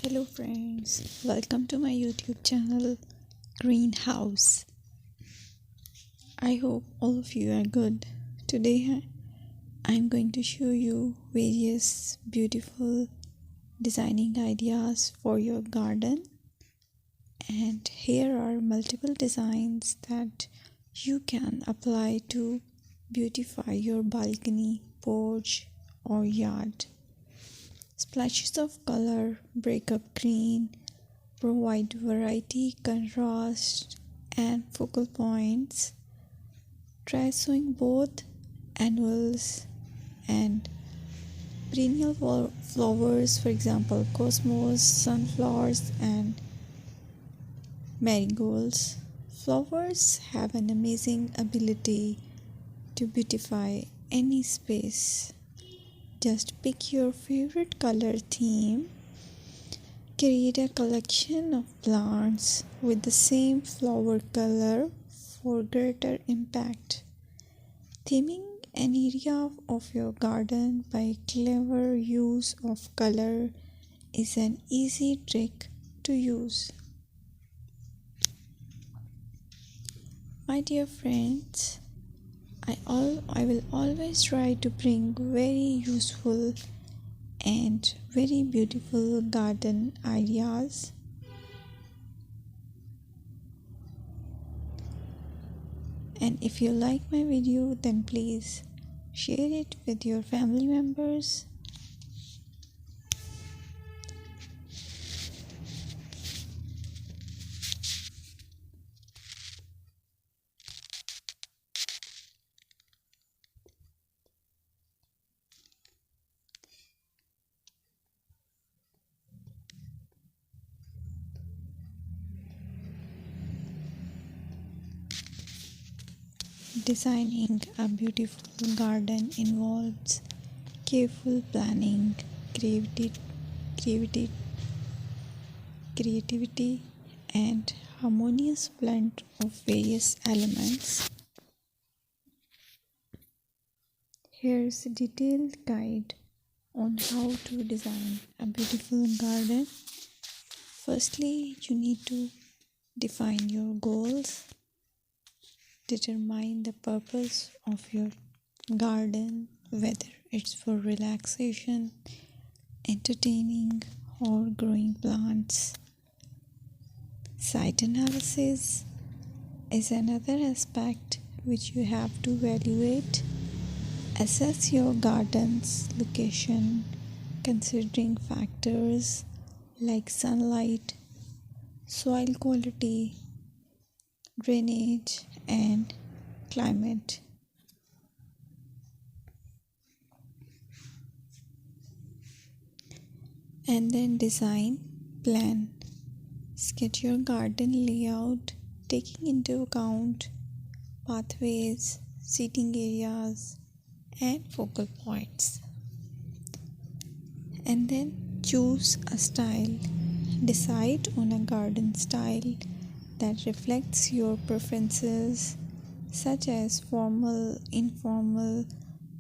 Hello friends, welcome to my YouTube channel Greenhouse. I hope all of you are good. Today I'm going to show you various beautiful designing ideas for your garden, and here are multiple designs that you can apply to beautify your balcony, porch or yard. Splashes of color break up green, provide variety, contrast, and focal points. Try sowing both annuals and perennial flowers, for example, cosmos, sunflowers, and marigolds. Flowers have an amazing ability to beautify any space. Just pick your favorite color theme. Create a collection of plants with the same flower color for greater impact. Theming an area of your garden by clever use of color is an easy trick to use. My dear friends, I will always try to bring very useful and very beautiful garden ideas. And if you like my video, then please share it with your family members. Designing a beautiful garden involves careful planning, creativity, creativity, and harmonious blend of various elements. Here's a detailed guide on how to design a beautiful garden. Firstly, you need to define your goals. Determine the purpose of your garden, whether it's for relaxation, entertaining, or growing plants. Site analysis is another aspect which you have to evaluate. Assess your garden's location, considering factors like sunlight, soil quality, drainage, and climate. And then design plan. Sketch your garden layout, taking into account pathways, seating areas, and focal points. And then choose a style. Decide on a garden style that reflects your preferences, such as formal, informal,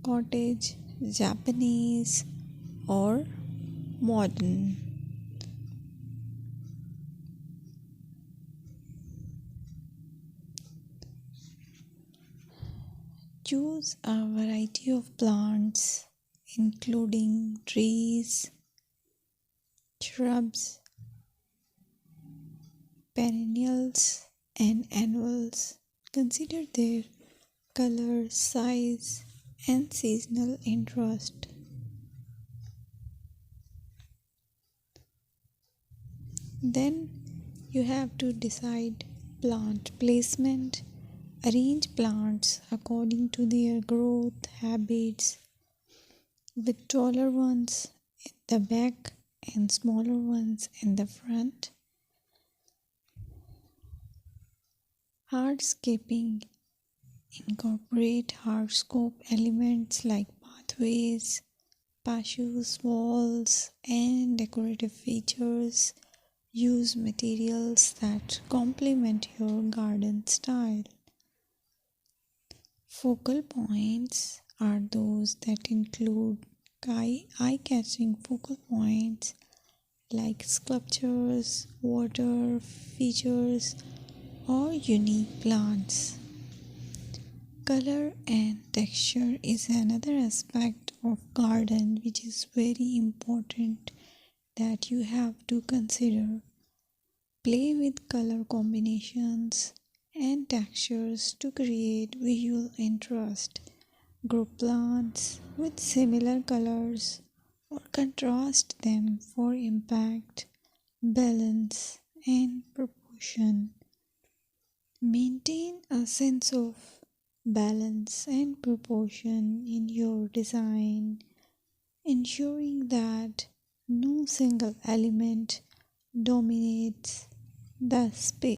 cottage, Japanese, or modern. Choose a variety of plants, including trees, shrubs, perennials, and annuals. Consider their color, size, and seasonal interest. Then you have to decide plant placement. Arrange plants according to their growth habits, with taller ones in the back and smaller ones in the front. Hardscaping incorporate hardscape elements like pathways, patios, walls, and decorative features. Use materials that complement your garden style. Focal points are those that include eye-catching focal points like sculptures, water features, or unique plants. Color and texture is another aspect of garden which is very important that you have to consider. Play with color combinations and textures to create visual interest. Group plants with similar colors or contrast them for impact, balance, and proportion. Maintain a sense of balance and proportion in your design, ensuring that no single element dominates the space.